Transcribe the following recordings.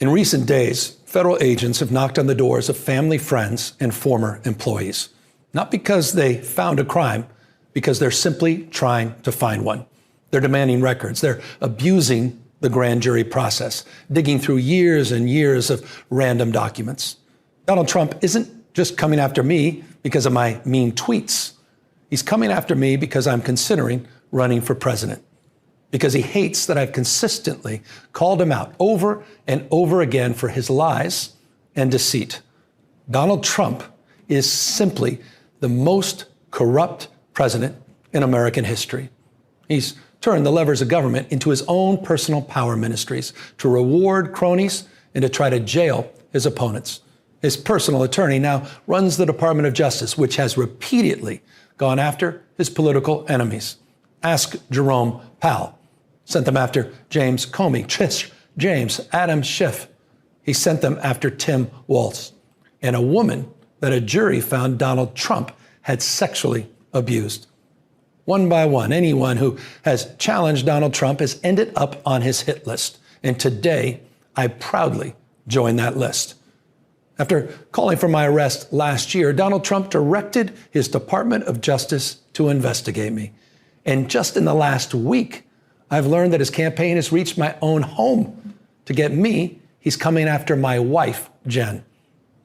In recent days, federal agents have knocked on the doors of family, friends, and former employees. Not because they found a crime, because they're simply trying to find one. They're demanding records. They're abusing the grand jury process, digging through years and years of random documents. Donald Trump isn't just coming after me because of my mean tweets. He's coming after me because I'm considering running for president, because he hates that I've consistently called him out over and over again for his lies and deceit. Donald Trump is simply the most corrupt president in American history. He's turned the levers of government into his own personal power ministries to reward cronies and to try to jail his opponents. His personal attorney now runs the Department of Justice, which has repeatedly gone after his political enemies. Ask Jerome Powell. Sent them after James Comey, Trish James, Adam Schiff. He sent them after Tim Walz, and a woman that a jury found Donald Trump had sexually abused. One by one, anyone who has challenged Donald Trump has ended up on his hit list. And today, I proudly join that list. After calling for my arrest last year, Donald Trump directed his Department of Justice to investigate me. And just in the last week, I've learned that his campaign has reached my own home. To get me, he's coming after my wife, Jen,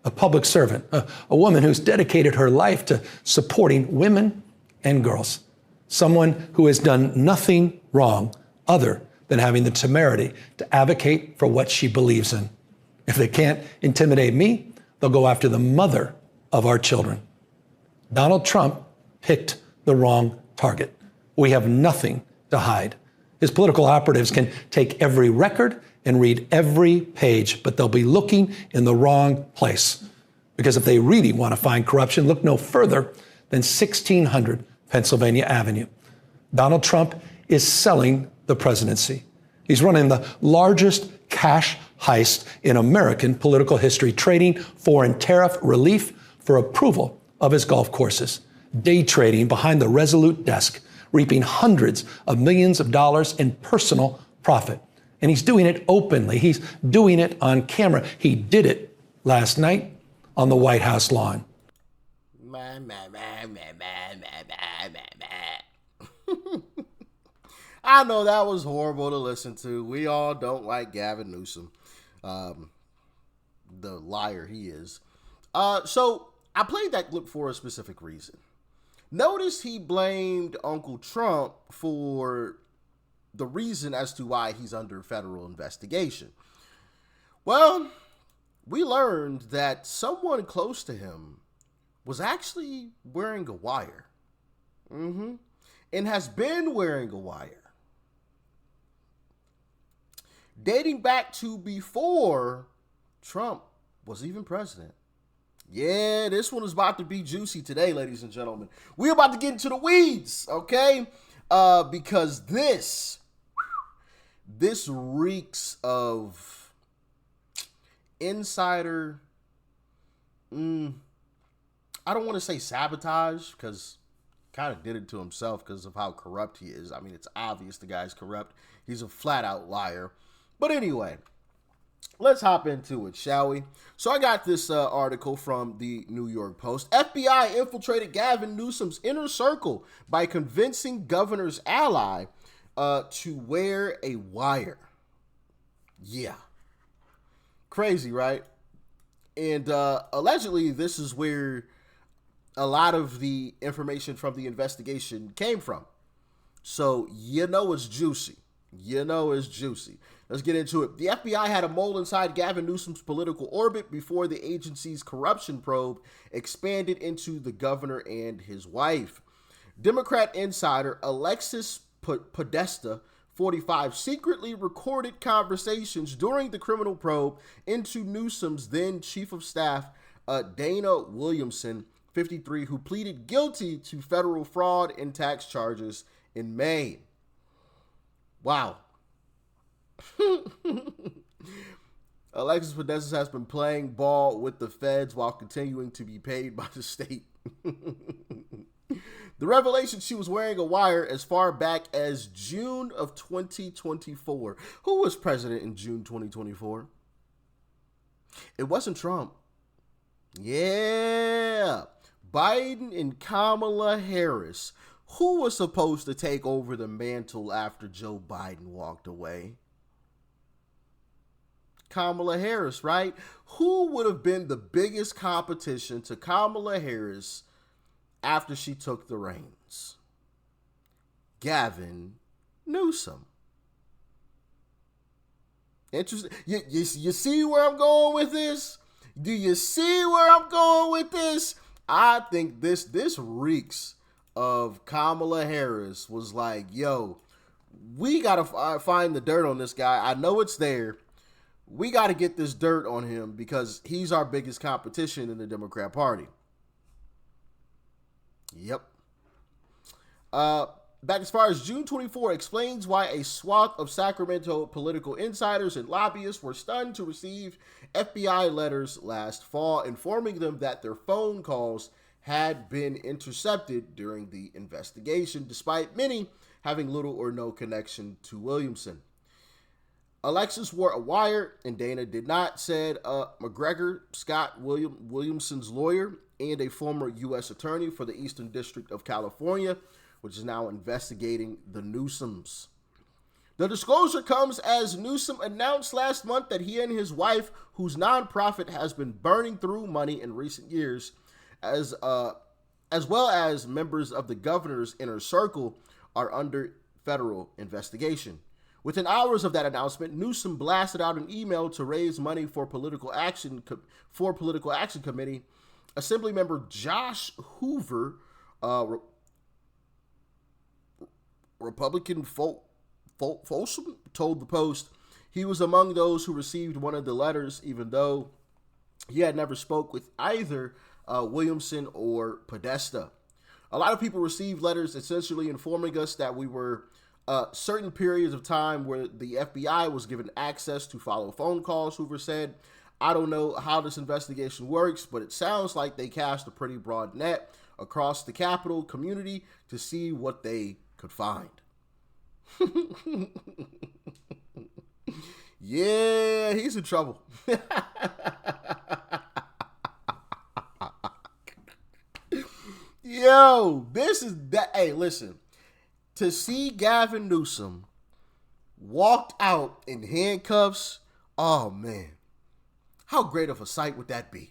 a public servant, a woman who's dedicated her life to supporting women and girls, someone who has done nothing wrong other than having the temerity to advocate for what she believes in. If they can't intimidate me, they'll go after the mother of our children. Donald Trump picked the wrong target. We have nothing to hide. His political operatives can take every record and read every page, but they'll be looking in the wrong place. Because if they really want to find corruption, look no further than 1600 Pennsylvania Avenue. Donald Trump is selling the presidency. He's running the largest cash heist in American political history, trading foreign tariff relief for approval of his golf courses, day trading behind the Resolute desk, reaping hundreds of millions of dollars in personal profit. And he's doing it openly. He's doing it on camera. He did it last night on the White House lawn. I know that was horrible to listen to. We all don't like Gavin Newsom, the liar he is. So I played that clip for a specific reason. Notice he blamed Uncle Trump for the reason as to why he's under federal investigation. Well, we learned that someone close to him was actually wearing a wire. And has been wearing a wire. Dating back to before Trump was even president. Yeah, this one is about to be juicy today, ladies and gentlemen. We're about to get into the weeds, okay? Because this reeks of insider, I don't want to say sabotage, because kind of did it to himself because of how corrupt he is. I mean, it's obvious the guy's corrupt. He's a flat out liar. But anyway, let's hop into it, shall we? So I got this article from the New York Post. FBI infiltrated Gavin Newsom's inner circle by convincing governor's ally to wear a wire. Yeah. Crazy, right? And allegedly, this is where a lot of the information from the investigation came from. So, it's juicy. It's juicy. Let's get into it. The FBI had a mole inside Gavin Newsom's political orbit before the agency's corruption probe expanded into the governor and his wife. Democrat insider Alexis Podesta, 45, secretly recorded conversations during the criminal probe into Newsom's then chief of staff, Dana Williamson, 53, who pleaded guilty to federal fraud and tax charges in May. Wow. Alexis Podesta has been playing ball with the feds while continuing to be paid by the state. The revelation she was wearing a wire as far back as June of 2024. Who was president in June 2024? It wasn't Trump. Yeah. Biden and Kamala Harris. Who was supposed to take over the mantle after Joe Biden walked away? Kamala Harris, right? Who would have been the biggest competition to Kamala Harris after she took the reins? Gavin Newsom. Interesting. You see where I'm going with this? Do you see where I'm going with this? I think this reeks of Kamala Harris was like, yo, we got to find the dirt on this guy. I know it's there. We got to get this dirt on him because he's our biggest competition in the Democrat Party. Yep. Back as far as June 24 explains why a swath of Sacramento political insiders and lobbyists were stunned to receive FBI letters last fall informing them that their phone calls had been intercepted during the investigation, despite many having little or no connection to Williamson. Alexis wore a wire and Dana did not, said McGregor, Scott Williamson's lawyer and a former U.S. attorney for the Eastern District of California, which is now investigating the Newsoms. The disclosure comes as Newsom announced last month that he and his wife, whose nonprofit has been burning through money in recent years, as well as members of the governor's inner circle, are under federal investigation. Within hours of that announcement, Newsom blasted out an email to raise money for Political Action Committee. Assemblymember Josh Hoover, Republican Folsom, told the Post he was among those who received one of the letters, even though he had never spoke with either Williamson or Podesta. A lot of people received letters essentially informing us that we were certain periods of time where the FBI was given access to follow phone calls, Hoover said. I don't know how this investigation works, but it sounds like they cast a pretty broad net across the Capitol community to see what they could find. Yeah, he's in trouble. Yo, this is that. Hey, listen. To see Gavin Newsom walked out in handcuffs, oh man, how great of a sight would that be?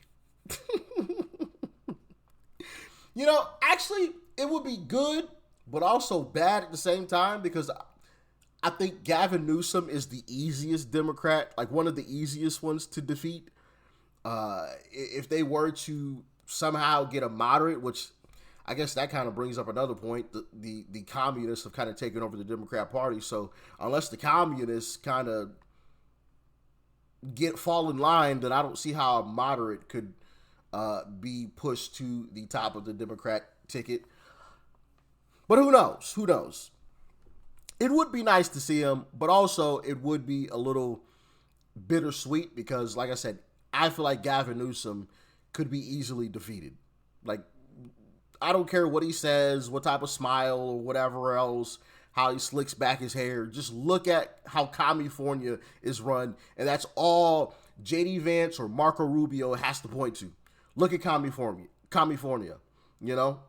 Actually, it would be good, but also bad at the same time, because I think Gavin Newsom is the easiest Democrat, like one of the easiest ones to defeat. If they were to somehow get a moderate, which I guess that kind of brings up another point. The communists have kind of taken over the Democrat Party. So unless the communists kind of fall in line, then I don't see how a moderate could be pushed to the top of the Democrat ticket. But who knows? Who knows? It would be nice to see him, but also it would be a little bittersweet because, like I said, I feel like Gavin Newsom could be easily defeated. Like, I don't care what he says, what type of smile or whatever else, how he slicks back his hair. Just look at how California is run, and that's all J.D. Vance or Marco Rubio has to point to. Look at California, you know?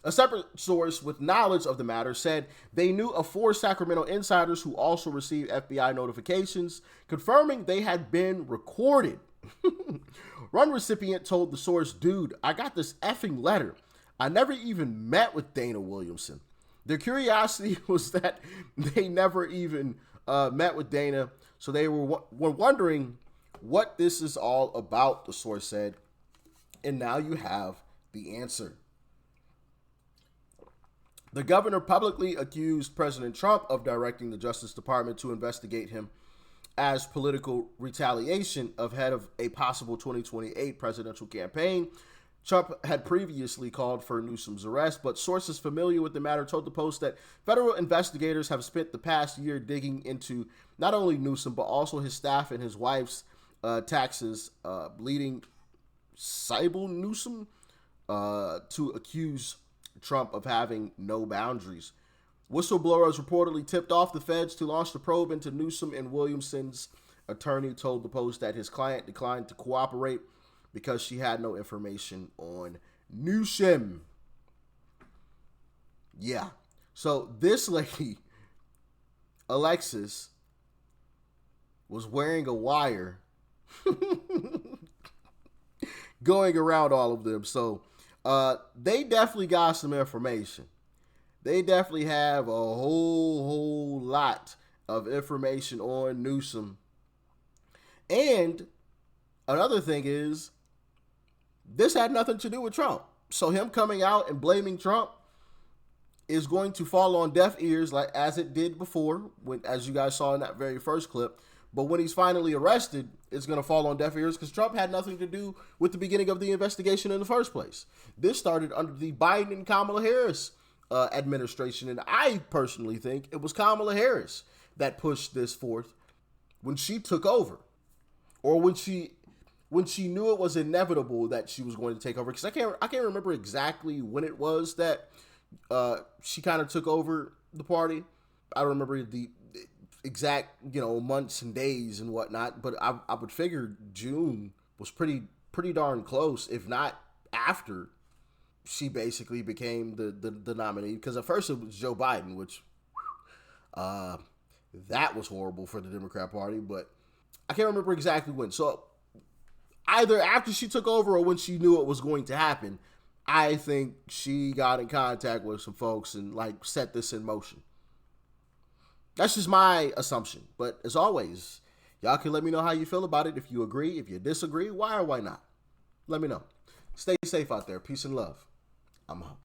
A separate source with knowledge of the matter said they knew of 4 Sacramento insiders who also received FBI notifications confirming they had been recorded. One recipient told the source, dude, I got this effing letter. I never even met with Dana Williamson. Their curiosity was that they never even met with Dana, so they were wondering what this is all about, the source said. And now you have the answer. The governor publicly accused President Trump of directing the Justice Department to investigate him as political retaliation ahead of a possible 2028 presidential campaign. Trump had previously called for Newsom's arrest, but sources familiar with the matter told the Post that federal investigators have spent the past year digging into not only Newsom, but also his staff and his wife's taxes, leading Sybil Newsom to accuse Trump of having no boundaries. Whistleblowers reportedly tipped off the feds to launch the probe into Newsom and Williamson's attorney told the Post that his client declined to cooperate because she had no information on Newsom. Yeah. So this lady, Alexis, was wearing a wire going around all of them. So they definitely got some information. They definitely have a whole lot of information on Newsom. And another thing is, this had nothing to do with Trump. So him coming out and blaming Trump is going to fall on deaf ears, like as it did before, when, as you guys saw in that very first clip. But when he's finally arrested, it's going to fall on deaf ears because Trump had nothing to do with the beginning of the investigation in the first place. This started under the Biden and Kamala Harris administration, and I personally think it was Kamala Harris that pushed this forth when she took over, or when she knew it was inevitable that she was going to take over. Because I can't remember exactly when it was that she kind of took over the party. I don't remember the exact months and days and whatnot, but I would figure June was pretty darn close, if not after she basically became the nominee. Because at first it was Joe Biden, which that was horrible for the Democrat Party, but I can't remember exactly when. So either after she took over or when she knew it was going to happen, I think she got in contact with some folks and like set this in motion. That's just my assumption. But as always, y'all can let me know how you feel about it. If you agree, if you disagree, why or why not? Let me know. Stay safe out there. Peace and love. I'm out.